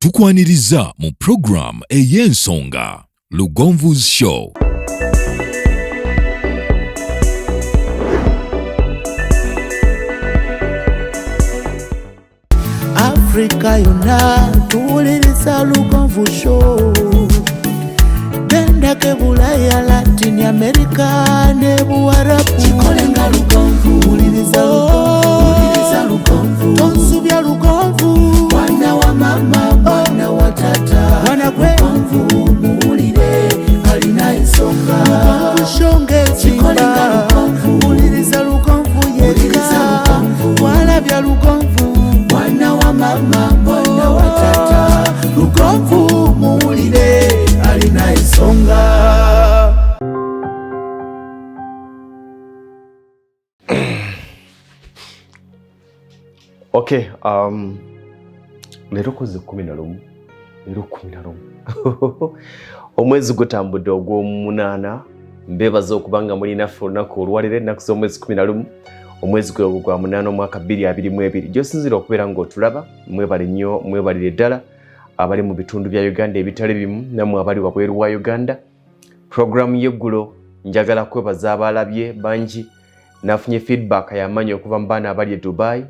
tukwaniriza mu program ey'ensonga Lugonvu's Show. Africa yona tuwuliriza Lugonvu Show. Benda ke Bulaya, Latin America ne Buarabu. Chikolenga Lugonvu, wuliriza Lugonvu. Tonsubya Lugonvu, mwana wa mama, mwana wa tata. Mwana Lugonvu, muwulire alina ensonga. Lugonvu shonge chikolenga Lugonvu, wuliriza Lugonvu yeka. Walabya Lugonvu, mwana wa mama, mwana wa tata. Lugonvu, muwulire alina ensonga. Okay, lero koze 11 lero 11 omwezi gutambudde ogw'omunana mbebaza okubanga muli naffe olunaku olwaliro ennaku z'omwezi 11 omwezi gwa munana omwaka 2022 gyosinzira okubeera ng'otulaba mwebale nnyo mwebalire ddala abali mu bitundu bya Uganda ebitali bimu namwe abali wabweru wa Uganda. Programu y'eggulo njagala kwebaza abalabye bangi nafunye feedback y'amanyi okuva mu baana abali e Dubai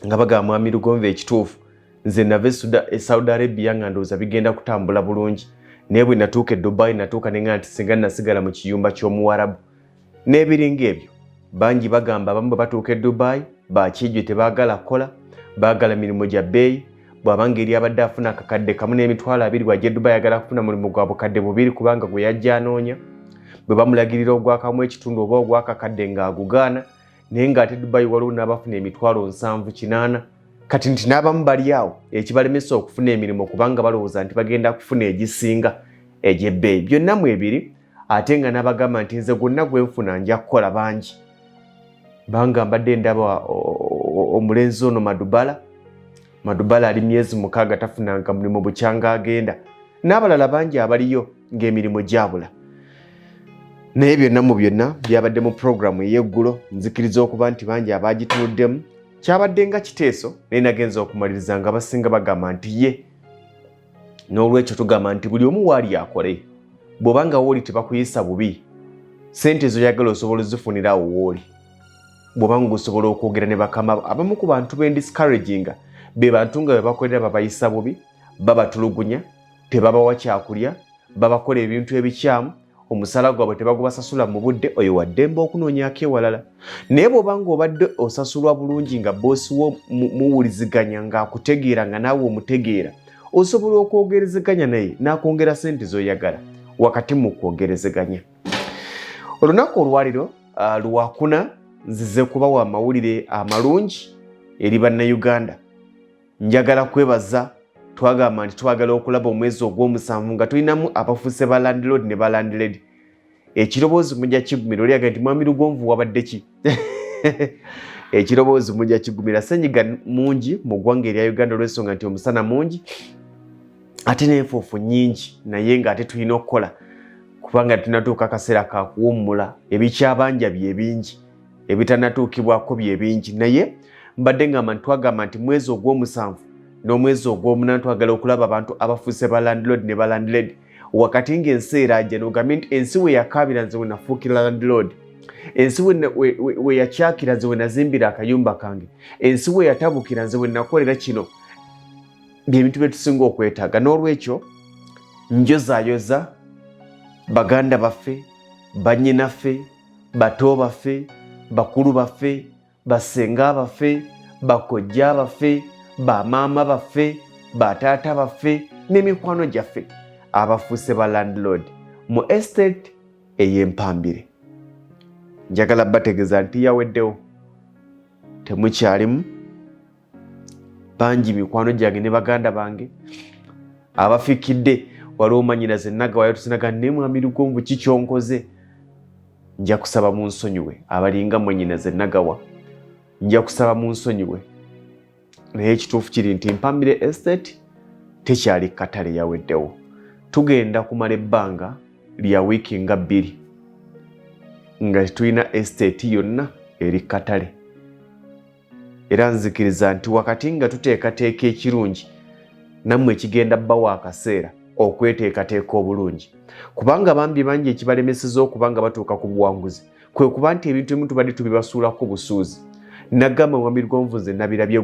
nga bagamba Mwami Lugonvu ekituufu nze nave Saudi Arabia nga ndowooza bigenda kutambula bulungi naye bwe natuuka e Dubai natuuka ne nga nti singa nasigala mu kiyumba ky'Omuwarabu n'ebiringa ebyo. Bangi bagamba abamu bwe batuuka e Dubai bakijje tebaagala kola baagala mirimu gya bbeeyi bw'abanga eri abadde afuna akakadde kamu n'emitwalo 2 wajja Dubai ayagala kufuna mulimu gwa bukadde 2 kubanga gwe yajja anoonya bwe bamulagirira ogwakamu ekitundu oba ogwakakadde ng'agugaana naye ng'ate Dubai waliwo n'abafuna emitwalo 7-8 kati nti n'abamu bali awo ekibalemesa okufuna emirimu kubanga balowooza nti bagenda kufuna egisinga egy'ebbeeyi. Byonna mwebiri ate nga n'abagamba nti nze gwonna gwe nfuna nja kukola bangi banga mbadde ndaba omulenzi ono Madubala ali myezi 6 tafunanga mulimu bukyanga agenda n'abalala bangi abaliyo ng'emirimu gyabula. Naye byonna mu byonna byabadde mu programu ey'eggulo nzikiriza okuba nti bangi abagitunuddemu kyabadde nga kiteeso naye nagenza okumaliriza nga basinga bagamba nti ye n'olwekyo tugamba nti buli omu waali akole bw'obanga wooli tebakuyisa bubi sente zoyagala osobola ozifunira awo wooli bw'obanga osobola okwogera ne bakama abamu ku bantu b'endiscouraginga be bantu nga bwe bakolera babayisa bubi babatulugunya tebabawa kyakulya babakola ebintu ebikyamu omusala gwabwe tebagubasasula mu budde oyo waddemba okunoonyaako ewalala. Naye bw'obanga obadde osasulwa bulungi nga boosi wo muwuliziganya ng'akutegeera nga naawe omutegeera osobola okwogerezeganya naye n'akwongera sente z'oyagala wakati mu kwogerezeganya. Olunaku olwaliro lwakuna nzize kubawa amawulire amalungi eri bannayuganda. Njagala kwebaza twagamba nti twagala okulaba omwezi ogw'omusanvu nga tulinamu abafuuse ba landlord ne ba landlady. Ekiroboozi mujja kigumira olyaga nti Mwami Lugonvu wabadde ki? Ekiroboozi mujja kigumira ssenyiga mungi mu ggwanga erya Uganda olw'ensonga nti omusana mungi ate n'enfuufu nnyingi naye ng'ate tulina okukola kubanga tunatuuka akaseera ka kuwummula ebikyabanja bye bingi ebitanatuukibwako bye bingi naye mbadde ngamba nti twagamba nti mwezi ogw'omusanvu n'omwezi ogw'omunana twagala okulaba abantu abafuuse ba landlord ne ba landlady wakati ng'ensi erajja n'ogambye nti ensi we yakaabira nze we nafuukira landlord ensi we yakyakira nze we nazimbira akayumba kange ensi we yatabukira nze we nakolera kino byebintu bye tusinga okwetaaga. N'olwekyo njozaayoza baganda baffe bannyinaffe bato baffe bakulu baffe basenga baffe bakojja baffe bamaama baffe bataata baffe n'emikwano gyaffe abafuuse ba landlord mu estate ey'Empambire. Njagala bategeeza nti yaweddewo temukyalimu bangi mikwano gyange ne baganda bange abafikidde waliwo manyinaze nagawa yatusinaga ne Mwami Lugonvu kikyonkoze nja kusaba mu nsonyiwe abalinga mwenyinaze nagawa nja kusaba mu nsonyiwe naye ekituufu kiri nti Mpambire estate tekyali katale yaweddewo tugenda kumala ebbanga lya wiiki nga 2 nga tulina estate yonna eri katale era nzikiriza nti wakati nga tuteekateeka ekirungi nammwe kigenda bbawo akaseera okweteekateeka obulungi, kubanga bambi bangi ekibalemeseza okuba nga batuuka ku buwanguzi kwe kuba nti ebintu ebimu tubadde tubibasuulako busuuzi. Nagamba Mwami Lugonvu nze nabirabye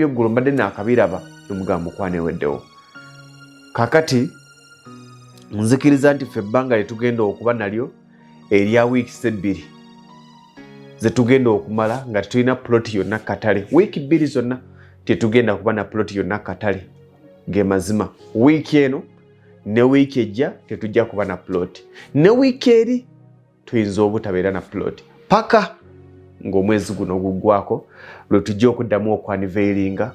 eggulo, mbadde naakabiraba nomugamba mukwano eweddewo. Kakati nzikiriza nti ffe ebbanga lye tugenda okuba nalyo erya wiiki 2 ze tugenda okumala nga tetulina ploti yonna katale. Wiiki 2 zonna tetugenda kuba na ploti yonna katale. Ge mazima wiiki eno ne wiiki ejja tetujja kuba na ploti, ne wiiki eri tuyinza obutabeera na ploti paka ng'omwezi guno guggwako lwe tujja okuddamu okwaniveiringa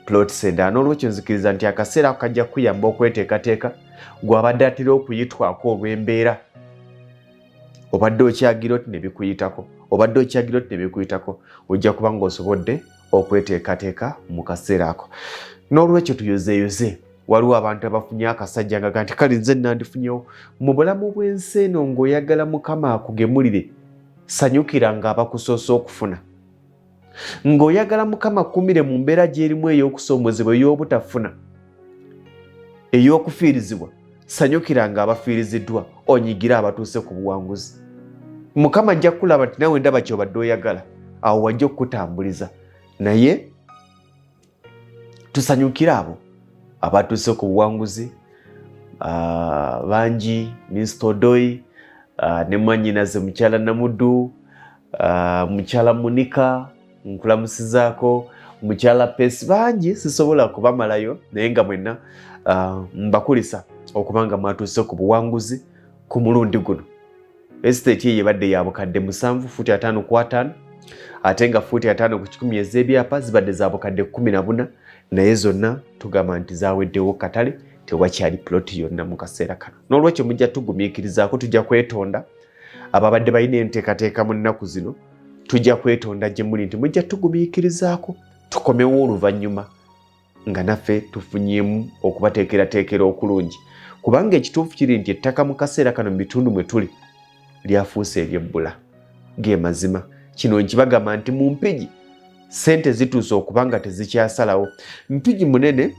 ploti senda. N'olwekyo nzikiriza nti akaseera ako kajja kuyamba okweteekateeka gw'abadde atera okuyitwako olw'embeera. Obadde okyagira oti ne bikuyitako, ojja kuba ng'osobodde okweteekateeka mu kaseera ako. N'olwekyo tuyozeeyoze. Waliwo abantu abafunye akasajja nga nti kale nze nandifunyewo mu bulamu bw'ensi eno ng'oyagala Mukama akugemulire, sanyukira ng'abakusoose okufuna. Ng'oyagala Mukama akkumire mu mbeera gy'erimu ey'okusoomozebwa, ey'obutafuna, ey'okufiirizibwa, sanyukira ng'abafiiriziddwa, onyigire abatuuse ku buwanguzi. Mukama ajja kulaba nti nawe ndaba ky'obadde oyagala, awo wajja okukutambuliza. Naye tusanyukire abo abatuuse ku buwanguzi. Bangi Mr. Odoi, ne mwannyinaze mukyala Namuddu, mukyala Munika nkulamusizaako, mukyala Pesi, bangi sisobola kubamalayo naye nga mwenna mbakulisa okuba nga mwatuuse ku buwanguzi ku mulundi guno. Estate ye yebadde ya bukadde 7 futi 5 ku 5, ate nga futi 5 ku 10 ez'ebyapa zibadde za bukadde 14, naye zonna tugamba nti zaaweddewo katale, tewakyali ploti yonna mu kaseera kano. N'olwekyo mujja tugumiikirizaako, tujja kwetonda ababadde balina enteekateeka mu nnaku zino, tujja kwetonda gye muli nti mujja tugumiikirizaako tukomewo oluvannyuma nga naffe tufunyeemu okubateekerateekera okulungi, kubanga ekituufu kiri nti ettaka mu kaseera kano mu bitundu mwe tuli lyafuuse eryebbula. Ge mazima kino nkibagamba nti mu Mpigi sente zituuse okuba nga tezikyasalawo. Mpigi munene,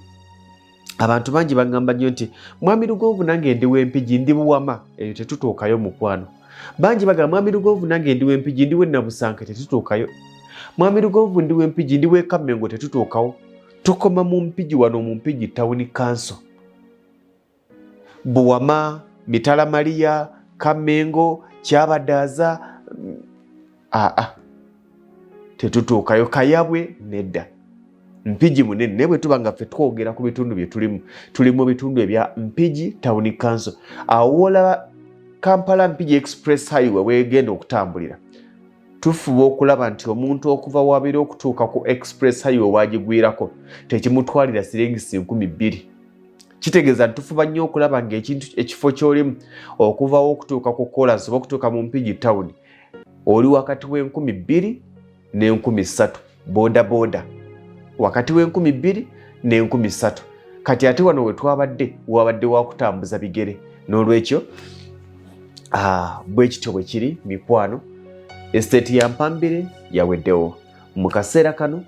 abantu bangi bagamba nnyo nti Mwami Lugonvu nange ndi w'Empigi, ndi Buwama, eyo tetutuukayo mukwano. Bangi bagamba Mwami Lugonvu nange ndi w'Empigi, ndi w'Ennabusanke, tetutuukayo. Mwami Lugonvu ndi w'Empigi, ndi w'Ekamengo, tetutuukawo. Tukoma mu Mpigi wano mu Mpigi Town Council. Buwama, Mitala Maria, Kamengo, Kyabadaaza, tetutuukayo. Kayabwe nedda. Mpigi munene naye bwe tuba nga ffe twogera ku bitundu bye tuli mu bitundu ebya Mpigi Town Council. Awo olaba Kampala Mpigi Express Highway weegenda okutambulira, tufuba okulaba nti omuntu okuva wabiri okutuuka ku Express Highway wagigwirako tekimutwalira siringisi 20,000. Kitegeeza nti tufuba nnyo okulaba ekifo ky'olimu okuvawo okutuuka ku Kolas oba okutuuka mu Mpigi Town oli wakati w'20,000 ne 3,000 boda wakati w'20,000 ne 3,000. Kati ate wano we wabadde wakutambuza bigere. N'olwekyo bwe kityo bwe kiri mikwano. Estate ya Mpambire yaweddewo. Mu kaseera kano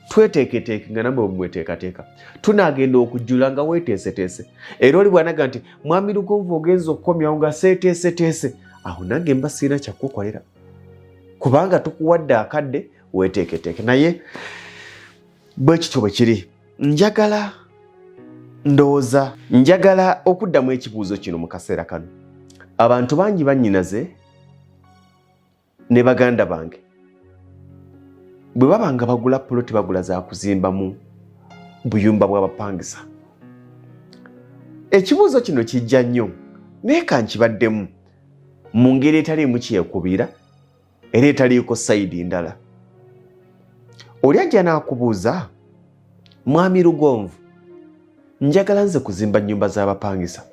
tweteeketeeke nga namwe bwemweteekateeka tunaagenda okujjula nga weeteeseteese. Era oli bw'anaga nti Mwami Lugonvu ogenza okukomyawo nga seeteeseteese, aho nange mba sirina kyakukolera, kubanga tukuwadde akadde weeteeketeeke. Naye bwe kityo bwe kiri. Njagala okuddamu ekibuuzo kino mu kaseera kano. Abantu bangi bannyinaze ne baganda bange bwe baba nga bagula ploti, bagula za kuzimbamu buyumba bw'abapangisa. Ekibuuzo kino kijja nnyo naye kankibaddemu mu ngeri etaliimu kyekubira era etaliiko sayidi ndala. Oli ajja n'akubuuza, Mwami Lugonvu, njagala nze kuzimba nnyumba z'abapangisa.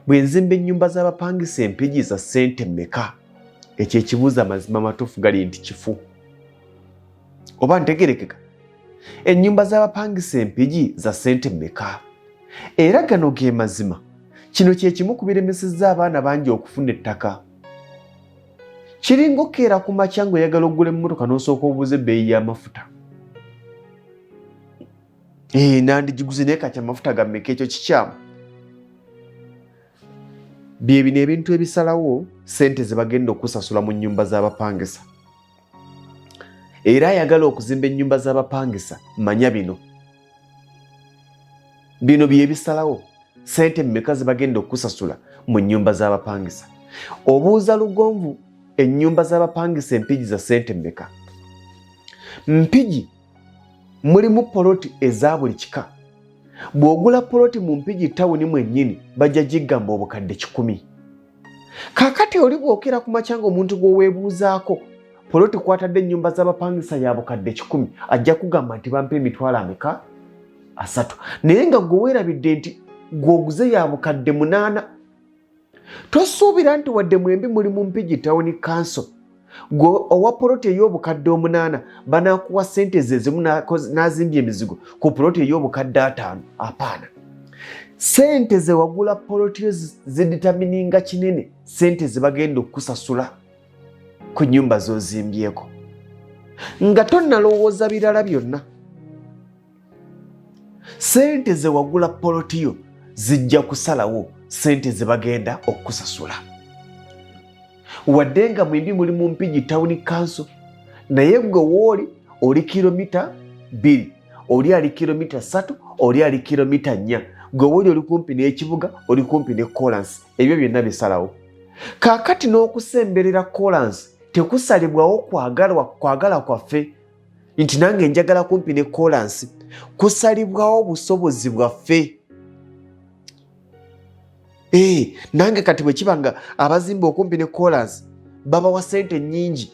Bwe nzimba ennyumba z'abapangisa Empigi za ssente mmeka? Ekyo ekibuuzo amazima matuufu gali nti kifu. Oba ntegerekeka? Ennyumba z'abapangisa Empigi za ssente mmeka? Era gano ge mazima. Kino kye kimu ku biremesezza abaana bangi okufuna ettaka. Kiringa okeera ku makya ng'oyagala oggula emmotoka n'osooka obuuza ebbeeyi y'amafuta. nandigiguze naye kati amafuta gammeka ekyo kikyamu. Bye bino ebintu ebisalawo ssente ze bagenda okusasula mu nnyumba z'abapangisa. Era ayagala okuzimba ennyumba z'abapangisa manya bino. Bino bye bisalawo ssente mmeka ze bagenda okusasula mu nnyumba z'abapangisa. Obuuza Lugonvu ennyumba z'abapangisa empigi za ssente mmeka? Mpigi mulimu poloti eza buli kika. Bw'ogula poloti mu mpigi tawuni mwennyini bajja gigamba obukadde 100. Kaakati oli bw'okera ku makya ng'omuntu gw'oweebuuzaako poloti kwatadde ennyumba z'abapangisa ya bukadde 10 ajja kugamba nti bampa emitwalo ameka? 3. Naye nga gwe weerabidde nti gw'oguze ya bukadde 8. Tosuubira nti wadde mwembi muli mu mpigi tawuni kanso gwe owa poloti ey'obukadde 8 banaakuwa ssente ze zimu n'azimbya emizigo ku poloti ey'obukadde 5. Apaana. Ssente ze wagula poloti ziditamininga kinene ssente ze bagenda okusasula ku nnyumba z'ozimbyeko. Nga tonnalowooza birala byonna. Ssente ze wagula poloti yo zijja kusalawo ssente ze bagenda okusasula. Wadde nga mwembi muli mu mpigi tawuni kanso naye gwe wooli oli kilomita 2, oli ali kilomita 3, oli ali kilomita 4. Gwe wooli oli kumpi n'ekibuga, oli kumpi ne kolansi. Ebyo byonna bisalawo. Kaakati n'okusemberera kolansi tekusalibwawo kwagala kwaffe nti nange njagala kumpi ne kolansi. Kusalibwawo busobozi bwaffe. Nange kati bwe kiba nga abazimba okumpi ne kolansi babawa ssente nnyingi,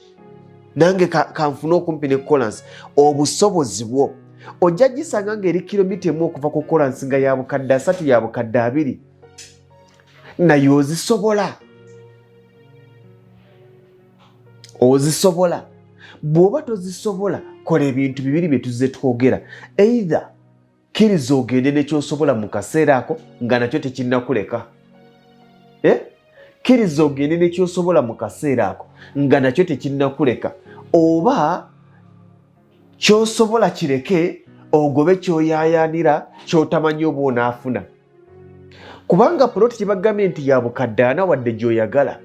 nange kanfune okumpi ne kolansi. Obusobozi bwo ojja gisanga ng'eri kilomita 1 okuva ku kolansi nga ya bukadde 3 ya bukadde 2 naye ozisobola. Ozisobola. Bw'oba tozisobola kola ebintu bibiri bye tuzze twogera. Either kkiriza ogende nekyosobola mu kaseera ako nga nakyo tekinnakuleka. Kkiriza ogende nekyosobola mu kaseera ako nga nakyo tekinnakuleka. Oba kyosobola kireke ogobe kyoyaayaanira kyotamanyi oba onaafuna. Kubanga poloti kibagambye nti ya bukadde 4 wadde gy'oyagala.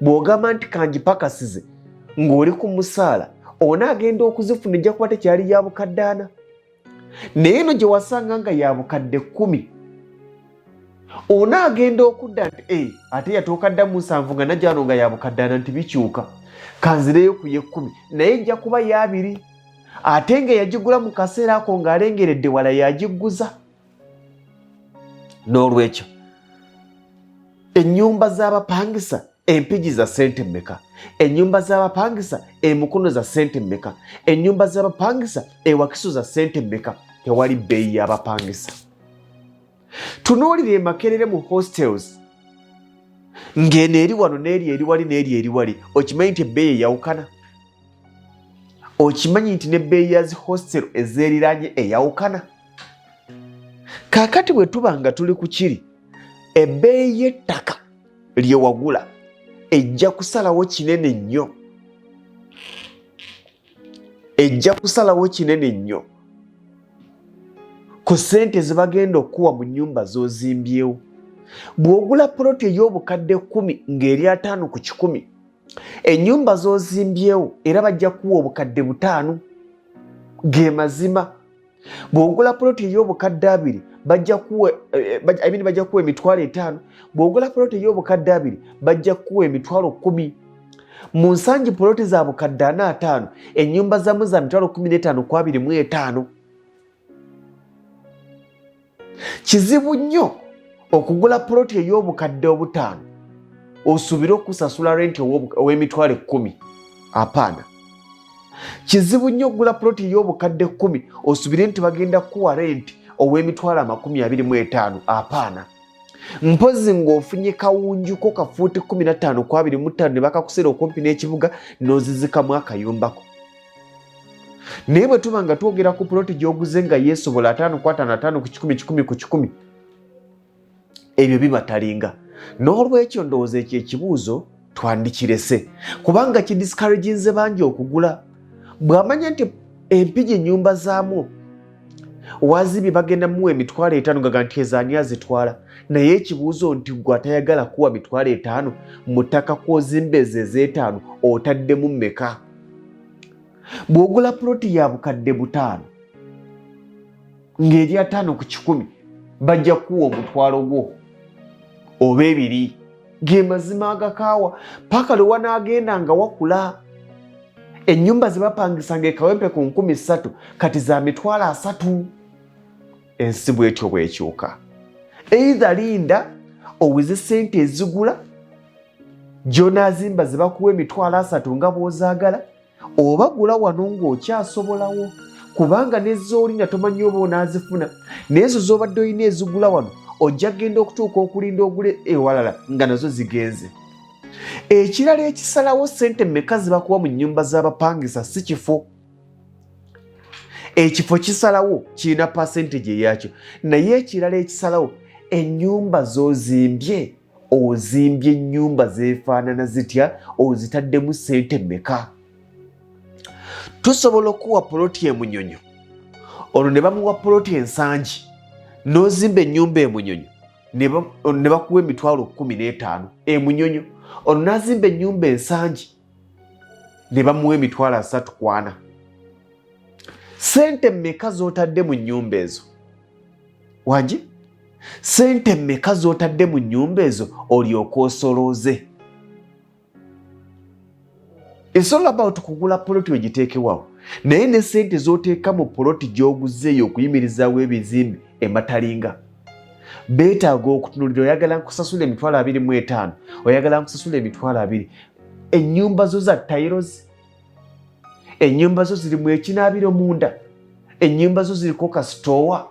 Bw'ogamba nti kangipakasize ng'oli ku musaala onaagenda okuzifuna ejja kuba tekyali ya bukadde 4. Naye eno gye wasanga nga ya bukadde 10 onaagenda okudda nti ate yatuuka ddamu 7 nga najjano nga ya bukadde 4 nti bikyuka kanzireyo ku ye 10 naye ejja kuba ya 2. Ate nga yagigula mu kaseera ako ng'alengeredde wala yagigguza. N'olwekyo ennyumba z'abapangisa empigi za ssente mmeka? Ennyumba z'abapangisa emukono za ssente mmeka? Ennyumba z'abapangisa ewakiso za ssente mmeka? Tewali bbeeyi y'abapangisa. Tunuulire Makerere mu hostels ng'eno eri wano n'eri eri wali n'eri eri wali. Okimanyi nti ebbeeyi eyawukana? Okimanyi nti n'ebbeeyi ya zi hostel ezeeriraanye eyawukana? Kaakati bwe tuba nga tuli ku kiri, ebbeeyi y'ettaka lye wagula ejja kusalawo kinene nnyo. Ejja kusalawo kinene nnyo ku ssente ze bagenda okuwa mu nnyumba z'ozimbyewo. Bw'ogula poloti ey'obukadde 10 ng'eri 5 ku 100, ennyumba z'ozimbyewo era bajja kuwa obukadde 5 ge mazima. Bw'ogula poloti ey'obukadde 2 bajja kuwa emitwalo 5. Bw'ogula poloti ey'obukadde 2 bajja kuwa emitwalo 10. Mu nsangi poloti za bukadde 4-5 ennyumba zamu za mitwalo 15,205. Kizibu nnyo okugula poloti ey'obukadde 5 osuubire okusasula renti ow'emitwalo 10. Apaana. Kizibu nnyo okugula poloti ey'obukadde 10 osuubire nti bagenda kuwa renti ow'emitwalo 25. Apaana. Mpozi ng'ofunye kawunjuko kafuuti 15,205 ne bakakusera okumpi n'ekibuga n'ozizikamu akayumbako. Naye bwe tuba nga twogera ku poloti gy'oguze nga yeesobola 5 ku 5, 5 ku 10, 10 ku 10, ebyo bibatalinga. N'olwekyo ndowooza ekyo ekibuuzo twandikirese kubanga kidiscouraginze bangi okugula. Bw'amanya nti empigi ennyumba zaamu Wazimbi bagenda muwa emitwalo 5 nga nti azitwala naye ekibuuzo nti gwe atayagala kuwa mitwalo 5 mu ttaka kw'ozimba ezo ez'etaano otaddemu mmeka? Bw'ogula puloti ya bukadde 5 ng'eri 5 ku 100 bajja kuwa omutwalo gwo oba 2 ge mazima agakaawa paka lwe wanaagenda nga wakula. Ennyumba ze bapangisanga ekawempe ku 3,000 kati za mitwalo 3. Ensi bw'etyo bw'ekyuka. Either linda owize ssente ezigula gy'onaazimba ze bakuwa emitwalo 3 nga bw'ozaagala, oba gula wano ng'okyasobolawo kubanga n'ezoolina tomanyi oba onaazifuna n'ezo z'obadde olina ezigula wano ojja genda okutuuka okulinda ogule ewalala nga nazo zigenze. Ekirala ekisalawo ssente mmeka ze bakuwa mu nnyumba z'abapangisa si kifo. Ekifo kisalawo kirina percentage yakyo naye ekirala ekisalawo ennyumba z'ozimbye ozimbye ennyumba zeefaanana zitya, ozitaddemu ssente mmeka. Tusobola okuwa poloti emunyonyo olwo ne bamuwa poloti ensangi n'ozimba ennyumba emunyonyo ne bakuwa emitwalo 15 emunyonyo, olwo n'azimba ennyumba ensangi ne bamuwa emitwalo 340. Ssente mmeka z'otadde mu nnyumba ezo? Wangi? Ssente mmeka z'otadde mu nnyumba ezo olyoke osolooze? It's all about kugula poloti ogiteekewawo naye ne ssente z'oteeka mu poloti gy'oguzzeeyo okuyimirizaawo ebizimbe ematalinga. Beetaaga okutunulira oyagala nkusasula emitwalo 25, oyagala nkusasula emitwalo 2. Ennyumba zo za tayirozi, ennyumba zo zirimu ekinaabiro munda, ennyumba zo ziriko kasitoowa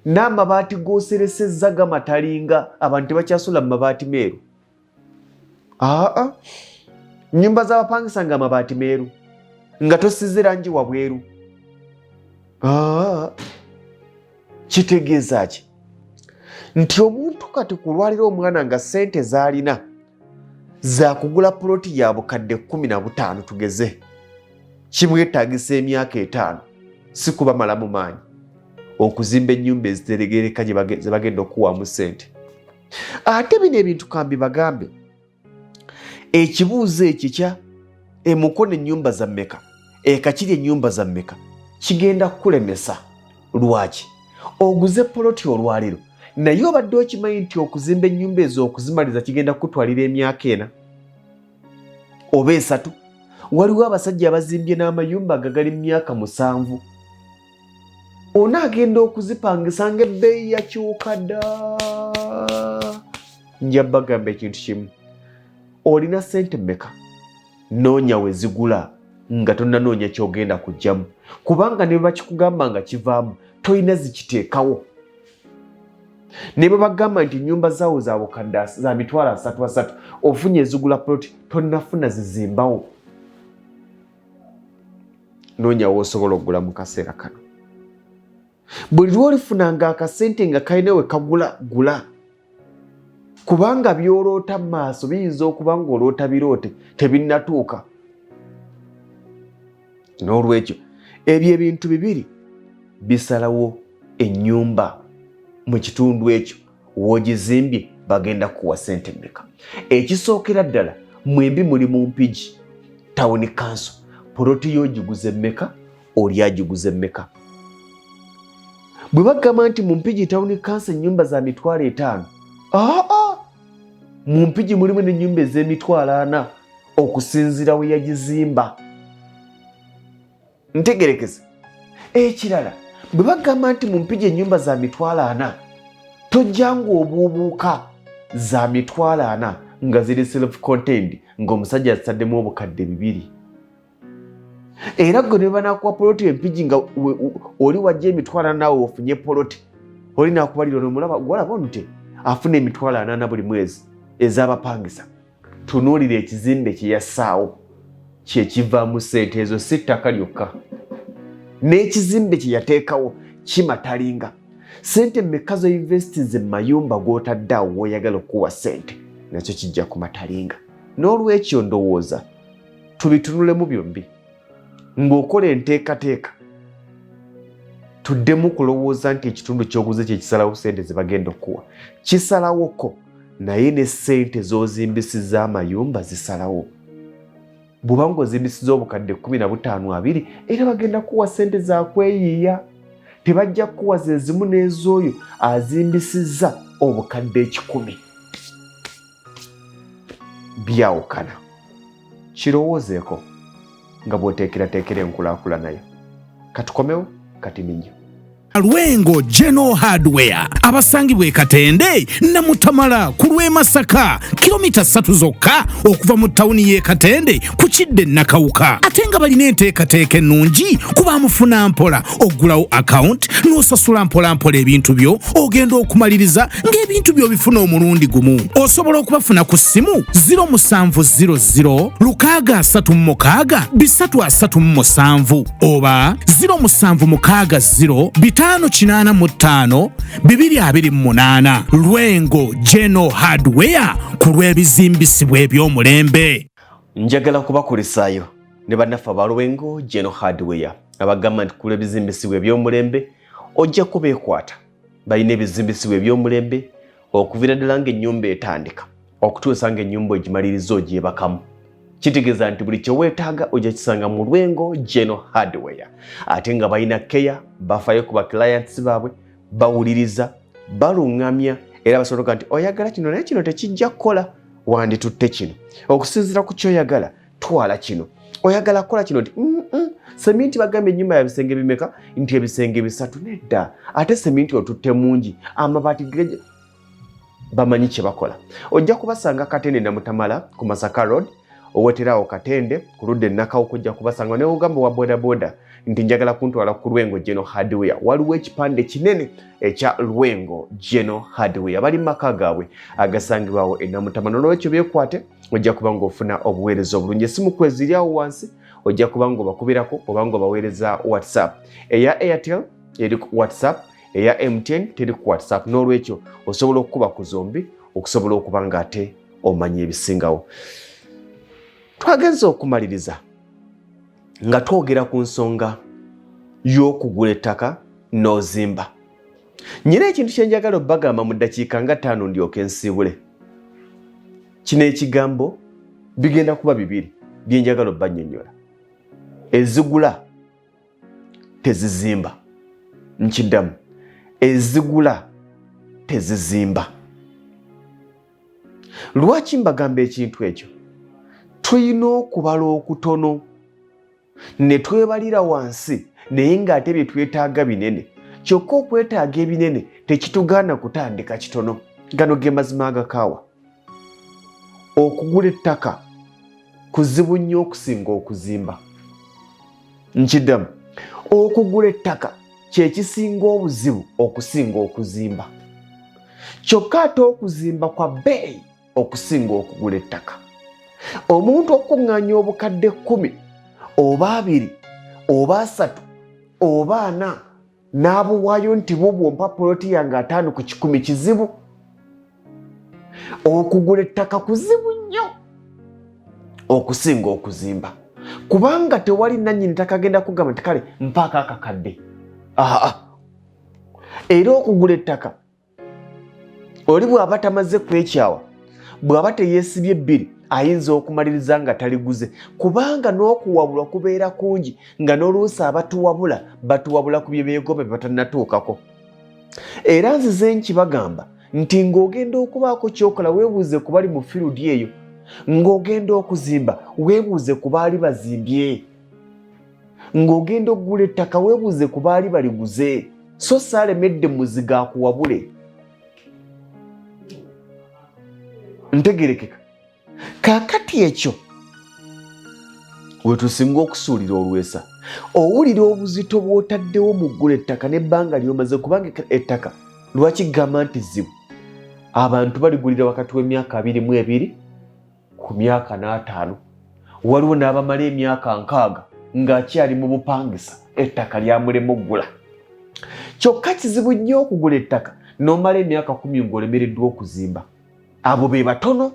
n'amabaati g'oseresezza gamatalinga. Abantu tebakyasula mu mabaati meeru. Nnyumba z'abapangisa nga amabaati meeru nga tosize rangi wabweru. Kitegeeza ki? Nti omuntu kati kulwalira omwana nga ssente z'alina za kugula poloti ya bukadde 15 tugeze, kimwetaagisa emyaka 5 si kuba malamu maanyi okuzimba ennyumba eziteregereka ze bagenda okuwamu ssente. Ate bino ebintu kambi bagambe ekibuuzo ekikya emukono ennyumba za mmeka, ekakiri ennyumba za mmeka kigenda kukulemesa. Lwaki? Oguze poloti olwaliro naye obadde okimanyi nti okuzimba ennyumba ezo okuzimaliza kigenda kutwalira emyaka 4 oba 3. Waliwo abasajja abazimbye n'amayumba agagali mu myaka 7. Onaagenda okuzipangisa ng'ebbeeyi yakyuka dda. Nja bagamba ekintu kimu, olina ssente mmeka noonya we zigula nga tonnanoonya ky'ogenda kuggyamu kubanga ne bakikugamba nga kivaamu tolina zikiteekawo. Ne bwe bagamba nti ennyumba zaawo za bukadde za mitwalo 3 ofunye ezigula poloti tonnafuna zizimbawo. Noonya w'osobola okugula mu kaseera kano. Buli lw'olifunanga akasente nga kalina we kagula gula kubanga by'oloota mu maaso biyinza okuba ng'oloota biroote tebinnatuuka. N'olwekyo ebyo ebintu bibiri bisalawo ennyumba mu kitundu ekyo w'ogizimbye bagenda kuwa ssente mmeka. Ekisookera ddala mwembi muli mu mpigi tawuni kanso, poloti y'ogiguze mmeka, oli agiguze mmeka. Bwe bagamba nti mu mpigi tawuni kanso ennyumba za mitwalo 5, mu mpigi mulimu n'ennyumba ez'emitwalo 4 okusinziira we yagizimba. Ntegerekeze. Ekirala bwe bagamba nti mu mpigi ennyumba za mitwalo 4 tojjanga obuubuuka za mitwalo 4 nga ziri self contained ng'omusajja azitaddemu obukadde 2. Era gwe ne banakuwa poloti empigi nga oli wajja emitwalo 4 naawe ofunye poloti, oli naakubalira nomulaba gwalaba onute afuna emitwalo 4 buli mwezi ez'abapangisa. Tunuulira ekizimbe kye yassaawo kye kivaamu ssente ezo si ttaka lyokka, n'ekizimbe kye yateekawo kimatalinga. Ssente mmeka zoinvestize mu mayumba g'otadde awo w'oyagala okuwa ssente nakyo kijja kumatalinga. N'olwekyo ndowooza tubitunulemu byombi ng'okola enteekateeka tuddemu kulowooza nti ekitundu ky'oguze kye kisalawo ssente ze bagenda okuwa. Kisalawoko naye ne ssente z'ozimbisiza amayumba zisalawo. Bw'oba ng'ozimbisiza obukadde 15-20 era bagenda kuwa ssente za kweyiiya. Tebajja kuwa ze zimu n'ez'oyo azimbisiza obukadde 10. Byawukana. Kirowoozeeko nga bw'oteekerateekera enkulaakulana yo. Katukomewo kati minyo. Lwengo General Hardware abasangibwa e Katende Namutamala ku lw'e Masaka kilomita 3 zokka okuva mu tawuni y'e Katende ku Kidde Nakawuka. Ate nga balina enteekateeka ennungi kuba mufuna mpola ogulawo account n'osasula mpola ebintu byo ogenda okumaliriza ng'ebintu byo bifuna omulundi gumu. Osobola okubafuna ku ssimu 0700 636 oba 0760 585 228. Lwengo General Hardware ku lw'ebizimbisibwa eby'omulembe. Njagala kubakulisaayo ne bannaffe aba Lwengo General Hardware abagamba nti ku lw'ebizimbisibwa eby'omulembe ojja kubeekwata. Balina ebizimbisibwa eby'omulembe okuviira ddala ng'ennyumba etandika okutuusa ng'ennyumba ogimaliriza ogyebakamu. Kitegeeza nti buli kye weetaaga ojja kisanga mu Lwengo General Hardware. Ate nga balina keya, bafaayo ku clients baabwe, bawuliriza, balungamya era basobola nti oyagala kino naye kino tekijja kukola wanditutte kino. Okusinziira ku kyoyagala twala kino. Oyagala kola kino nti seminti bagamba ennyumba ya bisenge bimeka nti ebisenge 3 nedda. Ate seminti otutte mungi amabaati geje bamanyi kye bakola. Ojja kubasanga Katende Namutamala ku Masaka Road. Oweterawo Katende ku ludde Nakawuka ojja kubasanga ne ogamba wa boda nti njagala kuntwala ku Lwengo General Hardware. Waliwo ekipande kinene ekya Lwengo General Hardware. Bali maka gaabwe agasangibwawo e Namutamala. N'olwekyo byekwate ojja kuba ng'ofuna obuweereza obulungi. Essimu kweziryawo wansi ojja kuba ng'obakubirako oba ng'obaweereza WhatsApp. Eya Airtel eri ku WhatsApp, eya MTN teri ku WhatsApp. N'olwekyo osobola okukuba ku zombi okusobola okuba ng'ate omanyi ebisingawo. Twagenza okumaliriza nga twogera ku nsonga y'okugula ettaka n'ozimba. Nyina ekintu kye njagala obbagamba mu ddakiika nga 5 ndyoke nsiibule. Kino ekigambo bigenda kuba 2 bye njagala obbannyonnyola. Ezigula tezizimba. Nkiddamu. Ezigula tezizimba. Lwaki mbagamba ekintu ekyo? Tuyina okubala okutono ne twebalira wansi naye ng'ate bye twetaaga binene. Kyokka okwetaaga ebinene tekitugaana kutandika kitono. Gano ge mazima agakaawa. Okugula ettaka kuzibu nnyo okusinga okuzimba. Nkiddamu. Okugula ettaka kye kisinga obuzibu okusinga okuzimba. Kyokka ate okuzimba kwa bbeeyi okusinga okugula ettaka. Omuntu okuŋŋaanya obukadde 10 oba 2 oba 3 oba 4 n'abuwaayo nti bubwompa poloti yange 5 ku 10 kizibu. Okugula ettaka kuzibu nnyo okusinga okuzimba. Kubanga tewali nannyini ttaka agenda kugamba nti kale mpaako akakadde. Era okugula ettaka oli bw'aba tamaze kwekyawa, bw'aba teyeesibye 2 ayinza okumaliriza nga taliguze. Kubanga n'okuwabulwa kubeera kungi nga n'oluusi abatuwabula batuwabula ku bye beegomba bye batannatuukako. Era nzize nkibagamba nti ng'ogenda okubaako kyokola weebuuze ku bali mu field eyo. Ng'ogenda okuzimba weebuuze ku baali bazimbye. Ng'ogenda okugula ettaka weebuuze ku baali baliguze. So saalemedde muziga akuwabule. Ntegerekeka. Kaakati ekyo we tusinga okusuulira olwesa. Owulira obuzito bw'otaddewo mu ggula ettaka n'ebbanga ly'omaze kubanga ettaka lwaki gamba nti zibu. Abantu baligulira wakati w'emyaka 22 ku myaka 5. Waliwo n'abamala emyaka 6 ng'akyali mu bupangisa ettaka lyamulema oggula. Kyokka kizibu nnyo okugula ettaka n'omala emyaka 10 ng'olemereddwa okuzimba. Abo be batono.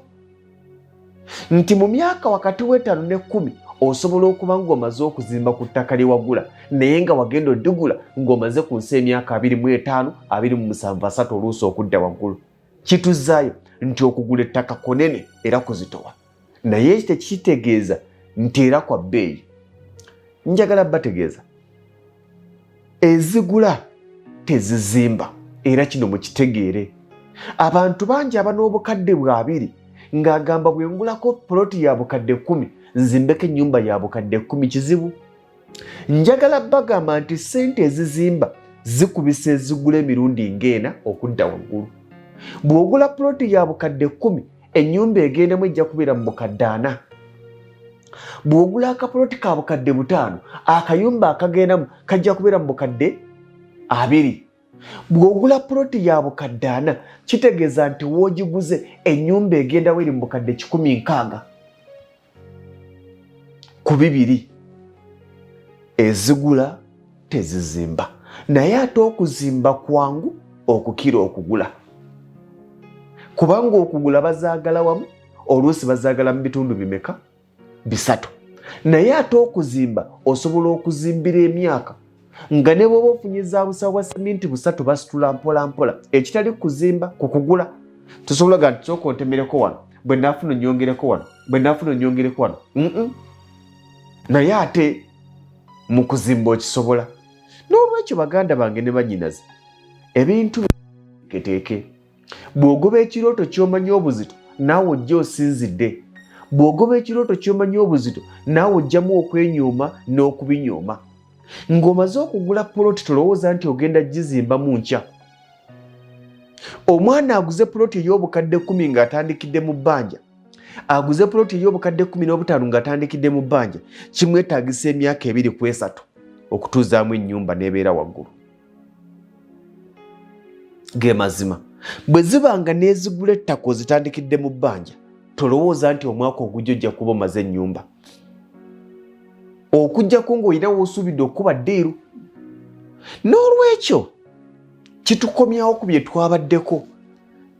Nti mu myaka wakati w'5 ne 10 osobola okuba ng'omaze okuzimba ku ttaka lye wagula naye nga wagenda oddugula ng'omaze ku nsi emyaka 25 27 3 oluusi okudda waggulu. Kituzaayo nti okugula ettaka konene era kuzitowa naye tekitegeeza nti era kwa bbeeyi. Njagala bategeeza ezigula tezizimba era kino mukitegeere. Abantu bangi aban'obukadde bwa 2 ng'agamba bwe ngulako poloti ya bukadde 10 nzimbeko ennyumba ya bukadde 10 kizibu. Njagala bagamba nti ssente ezizimba zikubisa ezigula emirundi ng'ena okudda waggulu. Bw'ogula poloti ya bukadde 10 ennyumba egendamu ejja kubeera mu bukadde 4. Bw'ogula akapoloti ka bukadde 5 akayumba akagendamu kajja kubeera mu bukadde 2. Bw'ogula poloti ya bukadde 4 kitegeeza nti woogiguze ennyumba egendawo eri mu bukadde 160 ku 2. Ezigula tezizimba naye ate okuzimba kwangu okukira okugula. Kubanga okugula bazaagala wamu oluusi bazaagala mu bitundu bimeka 3 naye ate okuzimba osobola okuzimbira emyaka nga ne bw'oba ofunye za busa bwa siminti 3 basitula mpola mpola. Ekitali kuzimba ku kugula tusobola ga nti sooka ontemereko wano bwe naafuna nyongereko wano bwe naafuna nyongereko wano. Naye ate mu kuzimba okisobola. N'olwekyo baganda bange ne bannyinaze ebintu biteeke. Bw'ogoba ekirooto ky'omanyi obuzito naawe ojja osinzidde. Bw'ogoba ekirooto ky'omanyi obuzito naawe ojjamu okwenyooma n'okubinyooma. Ng'omaze okugula poloti tolowooza nti ogenda gizimba mu nkya. Omwana aguze poloti ey'obukadde 10 ng'atandikidde mu bbanja, aguze poloti ey'obukadde 15 ng'atandikidde mu bbanja, kimwetaagisa emyaka 2 ku 3 okutuuzaamu ennyumba n'ebeera waggulu. Ge mazima bwe zibanga n'ezigula ettaka ozitandikidde mu bbanja tolowooza nti omwaka ogujja ojja kuba omaze ennyumba. Okujjako ng'olina w'osuubidde okuba ddiiru. N'olwekyo kitukomyawo ku bye twabaddeko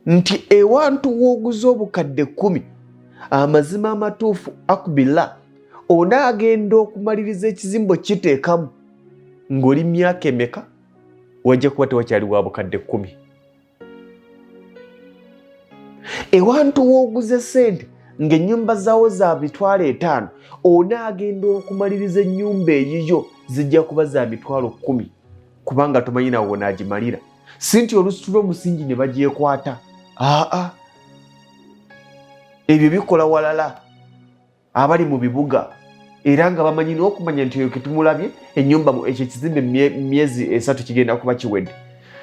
nti ewantu w'oguze obukadde 10 amazima amatuufu akubila onaagenda okumaliriza ekizimbo kiteekamu ng'oli myaka emeka wajja kuba tewakyali wa bukadde 10. Ewantu w'oguze ssente ng'ennyumba zaawo za mitwalo 5 onaagenda okumaliriza ennyumba eyiyo zijja kuba za mitwalo 10 kubanga tomanyi nawe onaagimalira. Si nti olususu lw'omusingi ne bagyekwata. Ebyo bikola walala abali mu bibuga era nga bamanyi n'okumanya nti eyo ketumulabye ennyumba ekyo ekizimbe myezi 3 kigenda kuba kiwedde.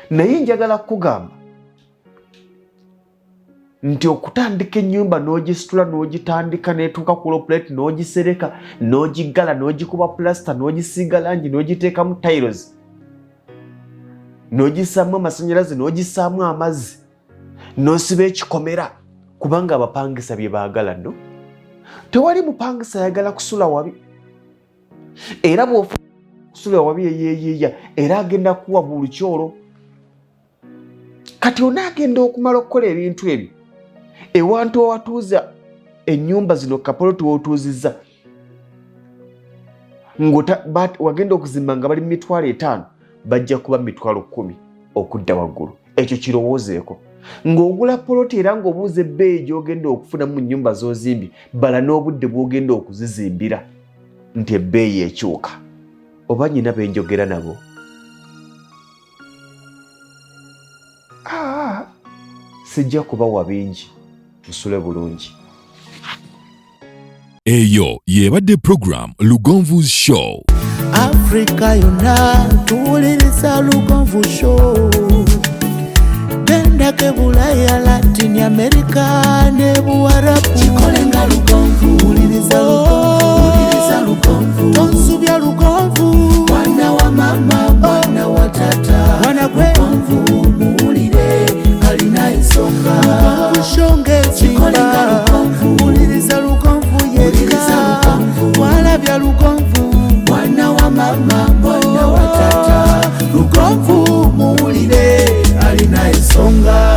Naye njagala kugamba nti okutandika ennyumba n'ogisitula n'ogitandika n'etuuka ku loplate n'ogisereka n'ogigala n'ogikuba plaster n'ogisiiga langi n'ogiteekamu tiles n'ogisaamu amasannyalaze n'ogisaamu amazzi n'osiba ekikomera kubanga abapangisa bye baagala no. Tewali mupangisa ayagala kusula wabi era bw'ofuna kusula wabi eyeeyeeya era agenda kuwa buli kyolo. Kati onaagenda okumala okukola ebintu ebyo ewantu owatuuza ennyumba zino kapoloti w'otuuzizza wagenda okuzimba nga bali mu mitwalo 5 bajja kuba mu mitwalo 10 okudda waggulu. Ekyo kirowoozeeko. Ng'ogula poloti era ng'obuuza ebbeeyi gy'ogenda okufuna mu nnyumba z'ozimbye bala n'obudde bw'ogenda okuzizimbira nti ebbeeyi ekyuka. Oba nnyina benjogera nabo? Sijja kubawa bingi musule bulungi. Eyo yebadde program Lugonvu's Show. Africa yonna tuwuliriza Lugonvu Show. Genda ke Bulaya, Latin America ne Buwarabu kikolenga Lugonvu. Wuliriza Lugonvu. Tonsubya Lugonvu. Mwana wa mama, mwana wa tata. Mwana kwe Lugonvu muwulire alina ensonga. Lugonvu shonge kikolenga Lugonvu. Wuliriza Lugonvu yeka. Walabya Lugonvu. Mwana wa mama, mwana wa tata. Lugonvu muwulire alina ensonga.